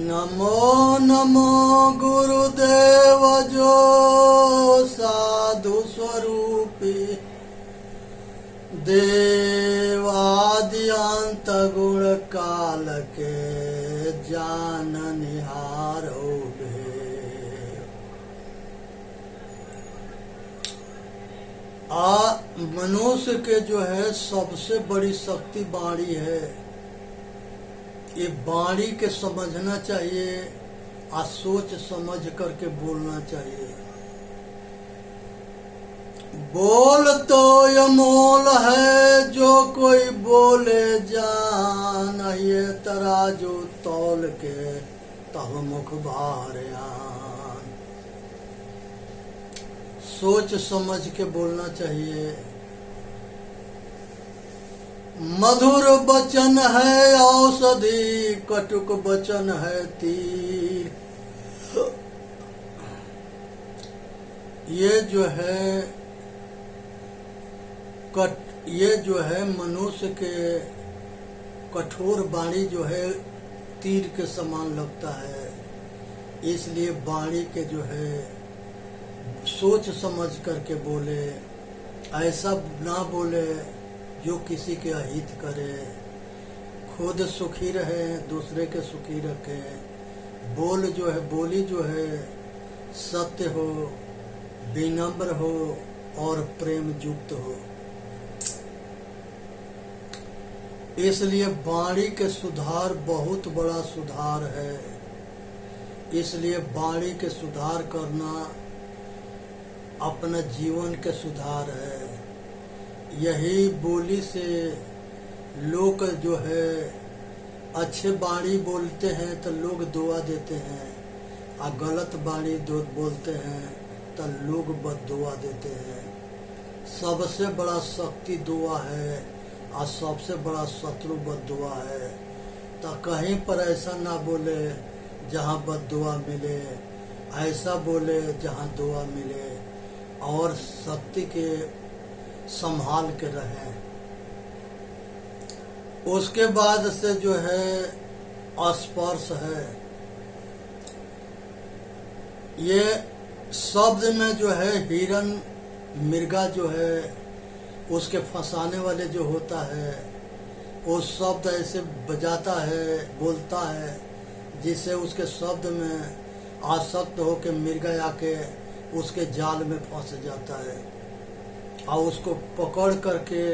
नमो नमो गुरुदेव जो साधु स्वरूपी देवाद्यंत गुण काल के जान निहारो मनुष्य के जो है सबसे बड़ी शक्ति वाणी है। ये वाणी के समझना चाहिए और सोच समझ करके बोलना चाहिए। बोल तो अमोल है जो कोई बोले जान, ये तराजू तौल के तब मुख भार आन। सोच समझ के बोलना चाहिए। मधुर वचन है औषधि, कटुक वचन है तीर। ये जो है मनुष्य के कठोर वाणी जो है तीर के समान लगता है। इसलिए वाणी के जो है सोच समझ करके बोले, ऐसा ना बोले जो किसी के अहित करे। खुद सुखी रहे, दूसरे के सुखी रखे। बोली जो है सत्य हो, विनम्र हो और प्रेम युक्त हो। इसलिए वाणी के सुधार बहुत बड़ा सुधार है। इसलिए वाणी के सुधार करना अपना जीवन के सुधार है। यही बोली से लोग जो है अच्छे वाणी बोलते हैं तो लोग दुआ देते हैं, और गलत वाणी बोलते हैं तो लोग बद्दुआ देते हैं। सबसे बड़ा शक्ति दुआ है और सबसे बड़ा शत्रु बद्दुआ है। तो कहीं पर ऐसा ना बोले जहाँ बद्दुआ मिले, ऐसा बोले जहाँ दुआ मिले, और शक्ति के संभाल के रहें। उसके बाद से जो है स्पर्श है। ये शब्द में जो है हिरन मृगा जो है उसके फंसाने वाले जो होता है, वो शब्द ऐसे बजाता है, बोलता है, जिससे उसके शब्द में आसक्त होकर मृगा आके उसके जाल में फंस जाता है, और उसको पकड़ करके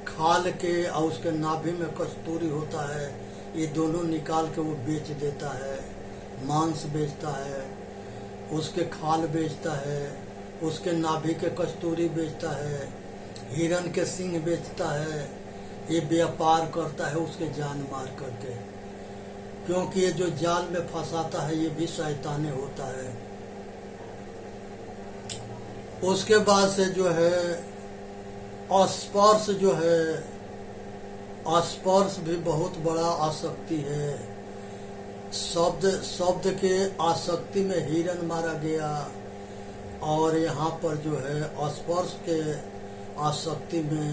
खाल के और उसके नाभि में कस्तूरी होता है, ये दोनों निकाल के वो बेच देता है। मांस बेचता है, उसके खाल बेचता है, उसके नाभि के कस्तूरी बेचता है, हिरन के सींग बेचता है। ये व्यापार करता है उसके जान मार करके, क्योंकि ये जो जाल में फंसाता है ये भी शैताने होता है। उसके बाद से जो है स्पर्श जो है, स्पर्श भी बहुत बड़ा आसक्ति है। शब्द के आसक्ति में हिरन मारा गया, और यहाँ पर जो है स्पर्श के आसक्ति में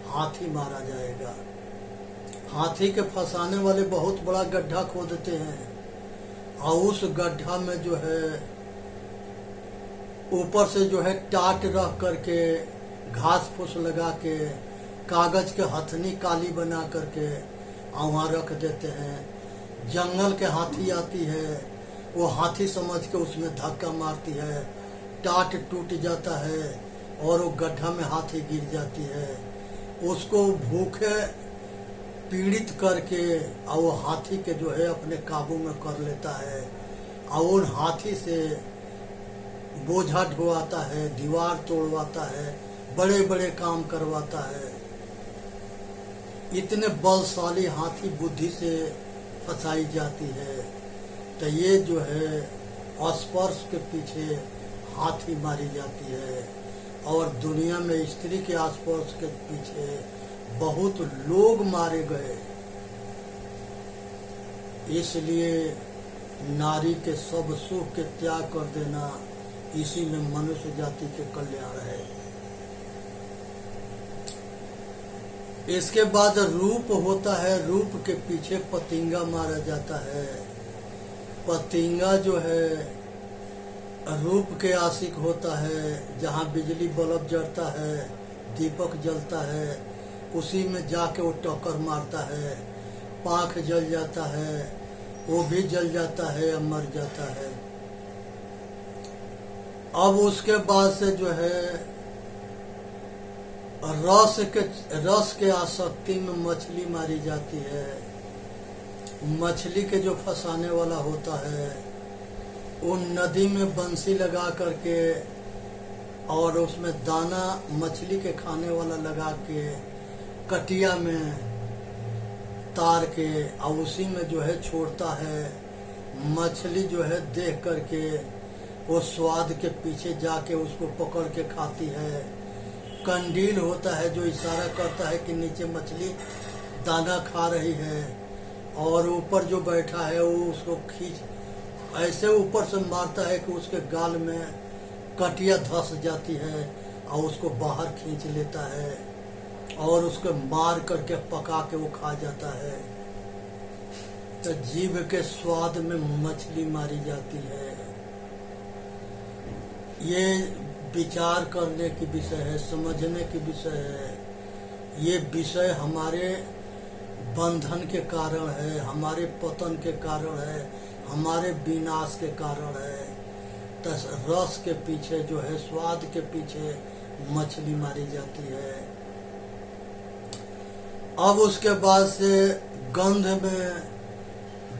हाथी मारा जाएगा। हाथी के फंसाने वाले बहुत बड़ा गड्ढा खोदते हैं, और उस गड्ढा में जो है ऊपर से जो है टाट रख करके, घास फूस लगा के, कागज के हथनी काली बना करके वहाँ रख देते हैं। जंगल के हाथी आती है, वो हाथी समझ के उसमें धक्का मारती है, टाट टूट जाता है और वो गड्ढा में हाथी गिर जाती है। उसको भूखे पीड़ित करके और वो हाथी के जो है अपने काबू में कर लेता है, और उन हाथी से बोझा ढोवाता है, दीवार तोड़वाता है, बड़े बड़े काम करवाता है। इतने बलशाली हाथी बुद्धि से फंसाई जाती है। तो ये जो है स्पर्श के पीछे हाथी मारी जाती है, और दुनिया में स्त्री के स्पर्श के पीछे बहुत लोग मारे गए। इसलिए नारी के सब सुख के त्याग कर देना, इसी में मनुष्य जाति के कल्याण है। इसके बाद रूप होता है, रूप के पीछे पतिंगा मारा जाता है। पतिंगा जो है रूप के आशिक होता है। जहाँ बिजली बल्ब जलता है, दीपक जलता है, उसी में जाके वो टक्कर मारता है, पाँख जल जाता है, वो भी जल जाता है या मर जाता है। अब उसके बाद से जो है रस के आसक्ति में मछली मारी जाती है। मछली के जो फंसाने वाला होता है वो नदी में बंसी लगा करके और उसमें दाना मछली के खाने वाला लगा के कटिया में तार के और उसी में जो है छोड़ता है। मछली जो है देख करके वो स्वाद के पीछे जाके उसको पकड़ के खाती है। कंडील होता है जो इशारा करता है कि नीचे मछली दाना खा रही है, और ऊपर जो बैठा है वो उसको खींच ऐसे ऊपर से मारता है कि उसके गाल में कटिया धंस जाती है और उसको बाहर खींच लेता है और उसको मार करके पका के वो खा जाता है। तो जीभ के स्वाद में मछली मारी जाती है। ये विचार करने की विषय है, समझने की विषय है। ये विषय हमारे बंधन के कारण है, हमारे पतन के कारण है, हमारे विनाश के कारण है। तो रस के पीछे जो है, स्वाद के पीछे मछली मारी जाती है। अब उसके बाद से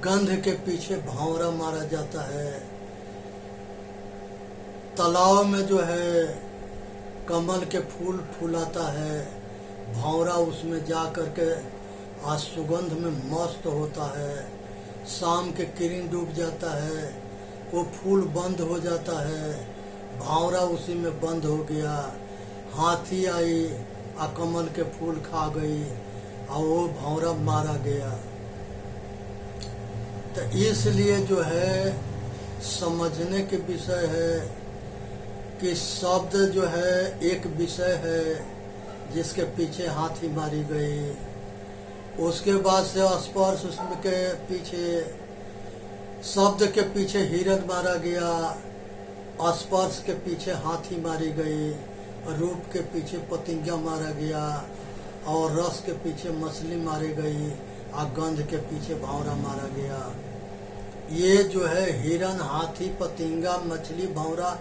गंध के पीछे भंवरा मारा जाता है। तालाब में जो है कमल के फूल फूलाता है, भंवरा उसमें जा करके आज सुगंध में मस्त होता है। शाम के किरण डूब जाता है, वो फूल बंद हो जाता है, भंवरा उसी में बंद हो गया। हाथी आई आ कमल के फूल खा गई और वो भंवरा मारा गया। तो इसलिए जो है समझने के विषय है कि शब्द जो है एक विषय है जिसके पीछे हाथी मारी गई। उसके बाद से स्पर्श, उसमें के पीछे शब्द के पीछे हिरण मारा गया, स्पर्श के पीछे हाथी मारी गई, रूप के पीछे पतिंगा मारा गया, और रस के पीछे मछली मारी गई, और गंध के पीछे भंवरा मारा गया। ये जो है हिरण, हाथी, पतिंगा, मछली, भंवरा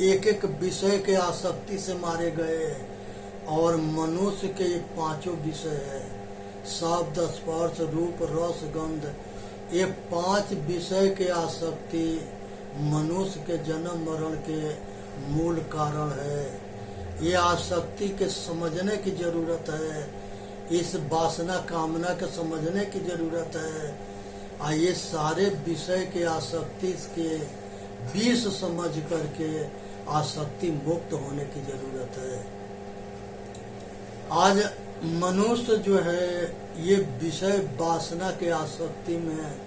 एक एक विषय के आसक्ति से मारे गए। और मनुष्य के ये पांचों विषय है, शब्द, स्पर्श, रूप, रस, गंध। ये पांच विषय के आसक्ति मनुष्य के जन्म मरण के मूल कारण है। ये आसक्ति के समझने की जरूरत है, इस वासना कामना के समझने की जरूरत है। और ये सारे विषय के आसक्ति के विष समझ करके आसक्ति मुक्त होने की जरूरत है। आज मनुष्य जो है ये विषय वासना के आसक्ति में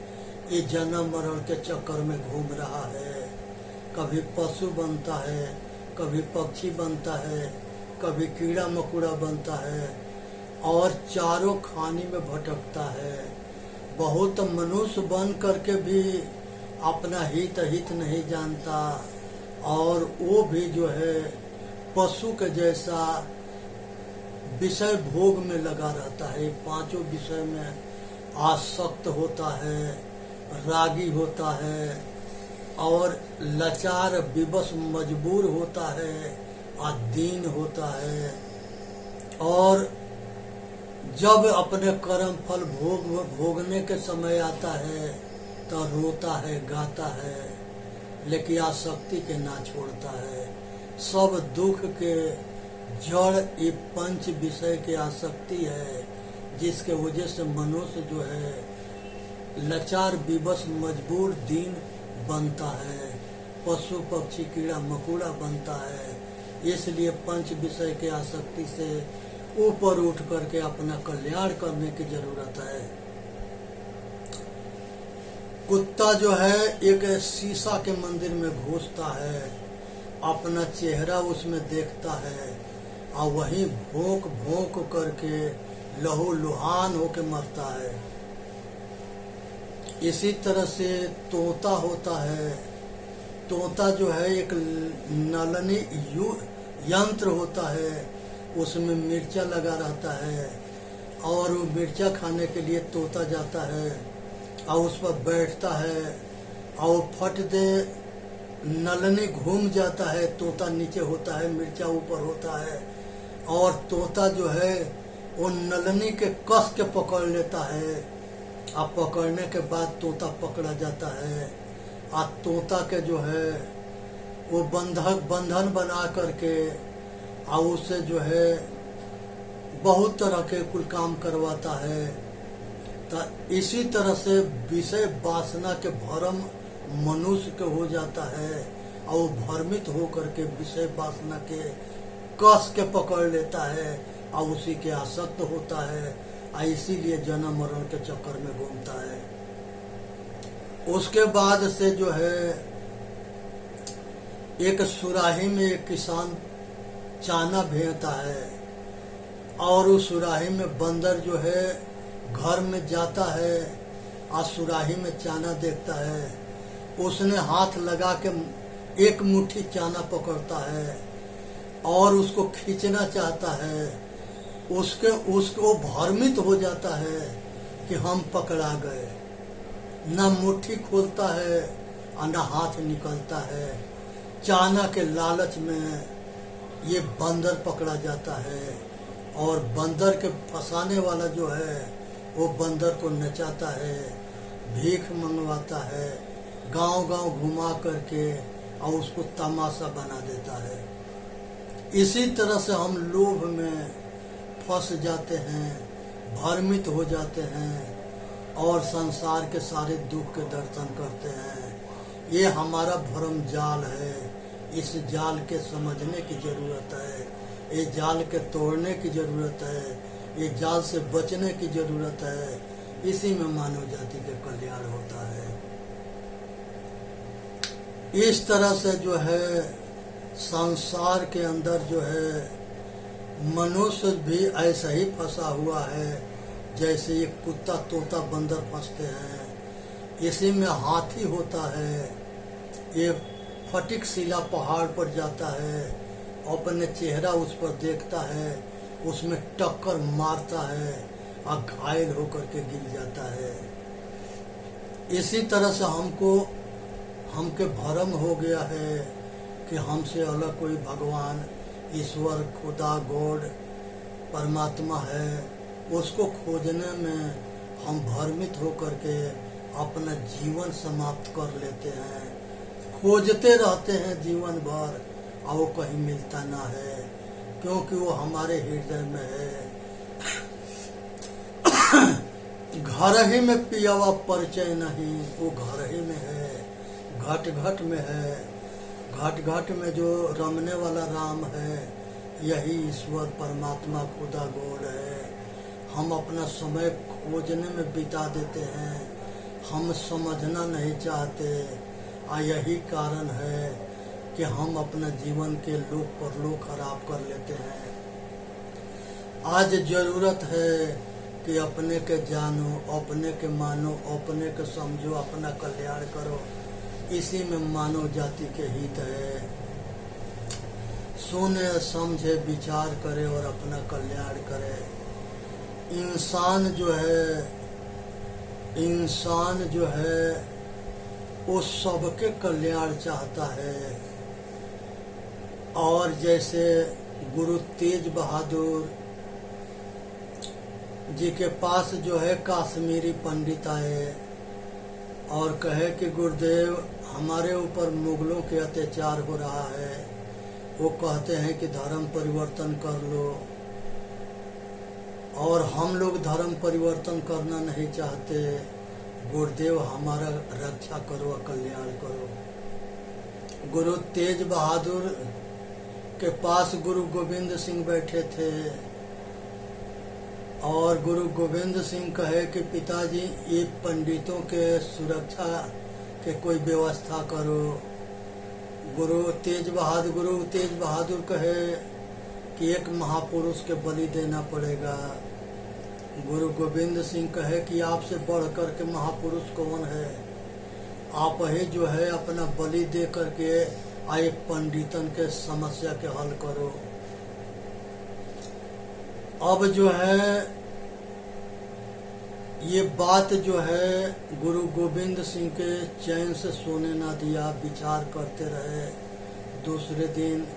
ये जन्म मरण के चक्कर में घूम रहा है। कभी पशु बनता है, कभी पक्षी बनता है, कभी कीड़ा मकोड़ा बनता है, और चारों खानी में भटकता है। बहुत मनुष्य बन करके भी अपना हित नहीं जानता, और वो भी जो है पशु के जैसा विषय भोग में लगा रहता है। पांचों विषय में आसक्त होता है, रागी होता है, और लाचार विवश मजबूर होता है, दीन होता है। और जब अपने कर्म फल भोगने के समय आता है तो रोता है, गाता है, लेकिन आसक्ति के ना छोड़ता है। सब दुख के जड़ ये पंच विषय की आसक्ति है, जिसके वजह से मनुष्य जो है लाचार विवश मजबूर दीन बनता है, पशु पक्षी कीड़ा मकोड़ा बनता है। इसलिए पंच विषय के आसक्ति से ऊपर उठ करके अपना कल्याण करने की जरूरत है। कुत्ता जो है एक शीशा के मंदिर में घुसता है, अपना चेहरा उसमें देखता है, और वहीं भोंक भोंक करके लहू लुहान होके मरता है। इसी तरह से तोता होता है। तोता जो है एक नलनी यंत्र होता है, उसमें मिर्चा लगा रहता है और वो मिर्चा खाने के लिए तोता जाता है और उस पर बैठता है और फट दे नलनी घूम जाता है, तोता नीचे होता है, मिर्चा ऊपर होता है और तोता जो है वो नलनी के कस के पकड़ लेता है। अब पकड़ने के बाद तोता पकड़ा जाता है। आज तोता के जो है वो बंधन बना करके और उससे जो है बहुत तरह के कुल काम करवाता है। तो इसी तरह से विषय वासना के भरम मनुष्य के हो जाता है और वो भ्रमित होकर के विषय वासना के कस के पकड़ लेता है और उसी के आसक्त होता है और इसीलिए जन्म मरण के चक्कर में घूमता है। उसके बाद से जो है एक सुराही में एक किसान चाना भेजता है और उस सुराही में बंदर जो है घर में जाता है और सुराही में चाना देखता है। उसने हाथ लगा के एक मुट्ठी चाना पकड़ता है और उसको खींचना चाहता है। उसको भ्रमित हो जाता है कि हम पकड़ा गए। न मुट्ठी खोलता है और न हाथ निकलता है। चाना के लालच में ये बंदर पकड़ा जाता है और बंदर के फंसाने वाला जो है वो बंदर को नचाता है, भीख मंगवाता है, गांव-गांव घुमा करके और उसको तमाशा बना देता है। इसी तरह से हम लोभ में फंस जाते हैं, भ्रमित हो जाते हैं और संसार के सारे दुख के दर्शन करते हैं। ये हमारा भ्रम जाल है। इस जाल के समझने की जरूरत है, ये जाल के तोड़ने की जरूरत है, ये जाल से बचने की जरूरत है। इसी में मानव जाति के कल्याण होता है। इस तरह से जो है संसार के अंदर जो है मनुष्य भी ऐसा ही फंसा हुआ है जैसे ये कुत्ता तोता बंदर फंसते हैं। इसी में हाथी होता है, ये फटिक शिला पहाड़ पर जाता है, अपने चेहरा उस पर देखता है, उसमें टक्कर मारता है और घायल होकर के गिर जाता है। इसी तरह से हमके भ्रम हो गया है कि हमसे अलग कोई भगवान, ईश्वर, खुदा, गॉड, परमात्मा है। उसको खोजने में हम भ्रमित होकर के अपना जीवन समाप्त कर लेते हैं। खोजते रहते हैं जीवन भर और वो कहीं मिलता ना है, क्योंकि वो हमारे हृदय में है। घर ही में पियावा परिचय नहीं, वो घर ही में है, घट घट में है। घट घट में जो रमने वाला राम है, यही ईश्वर, परमात्मा, खुदा, गॉड है। हम अपना समय खोजने में बिता देते हैं, हम समझना नहीं चाहते और यही कारण है कि हम अपना जीवन के लोक परलोक खराब कर लेते हैं। आज जरूरत है कि अपने के जानो, अपने के मानो, अपने के समझो, अपना कल्याण करो। इसी में मानव जाति के हित है। सुने, समझे, विचार करे और अपना कल्याण करे। इंसान जो है वो सबके कल्याण चाहता है। और जैसे गुरु तेज बहादुर जी के पास जो है काश्मीरी पंडित आए और कहे कि गुरुदेव, हमारे ऊपर मुगलों के अत्याचार हो रहा है। वो कहते हैं कि धर्म परिवर्तन कर लो, और हम लोग धर्म परिवर्तन करना नहीं चाहते। गुरुदेव, हमारा रक्षा करो, कल्याण करो। गुरु तेज बहादुर के पास गुरु गोविंद सिंह बैठे थे और गुरु गोविंद सिंह कहे कि पिताजी, ये पंडितों के सुरक्षा के कोई व्यवस्था करो। गुरु तेज बहादुर कहे कि एक महापुरुष के बलि देना पड़ेगा। गुरु गोविंद सिंह कहे कि आपसे बढ़ कर के महापुरुष कौन है। आप ही जो है अपना बलि दे करके आए पंडितन के समस्या के हल करो। अब जो है ये बात जो है गुरु गोविंद सिंह के चैन से सोने ना दिया, विचार करते रहे। दूसरे दिन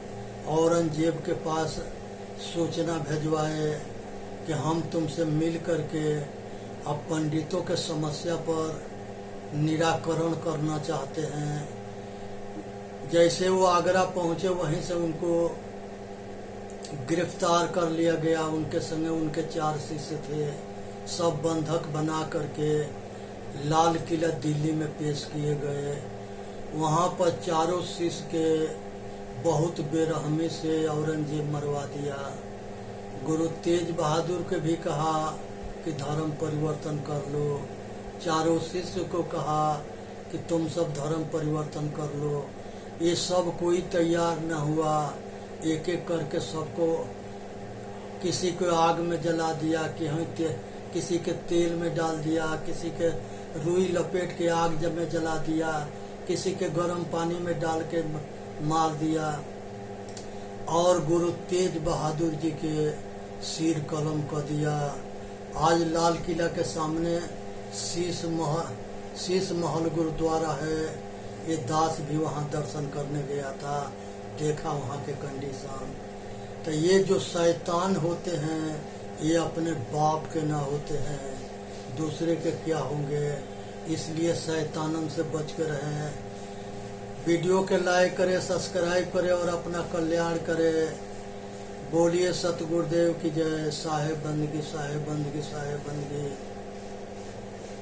औरंगजेब के पास सूचना भेजवाए कि हम तुमसे मिल करके अब पंडितों के समस्या पर निराकरण करना चाहते हैं। जैसे वो आगरा पहुंचे वहीं से उनको गिरफ्तार कर लिया गया। उनके संगे उनके 4 शिष्य थे, सब बंधक बना करके लाल किला दिल्ली में पेश किए गए। वहां पर चारों शिष्य के बहुत बेरहमी से औरंगजेब मरवा दिया। गुरु तेज बहादुर के भी कहा कि धर्म परिवर्तन कर लो। चारों शिष्य को कहा कि तुम सब धर्म परिवर्तन कर लो। ये सब कोई तैयार न हुआ। एक एक करके सबको, किसी को आग में जला दिया, किसी के तेल में डाल दिया, किसी के रुई लपेट के आग जब में जला दिया, किसी के गर्म पानी में डाल के मार दिया। और गुरु तेज बहादुर जी के सिर कलम कर दिया। आज लाल किला के सामने शीश महल गुरुद्वारा है। ये दास भी वहाँ दर्शन करने गया था, देखा वहाँ के कंडीशन। तो ये जो शैतान होते हैं ये अपने बाप के ना होते हैं, दूसरे के क्या होंगे। इसलिए शैतानन से बच के रहें। वीडियो के लाइक करें, सब्सक्राइब करें और अपना कल्याण करें। बोलिए सतगुरुदेव की जय। साहेब बंदगी, साहेब बंदगी, साहेब बंदगी।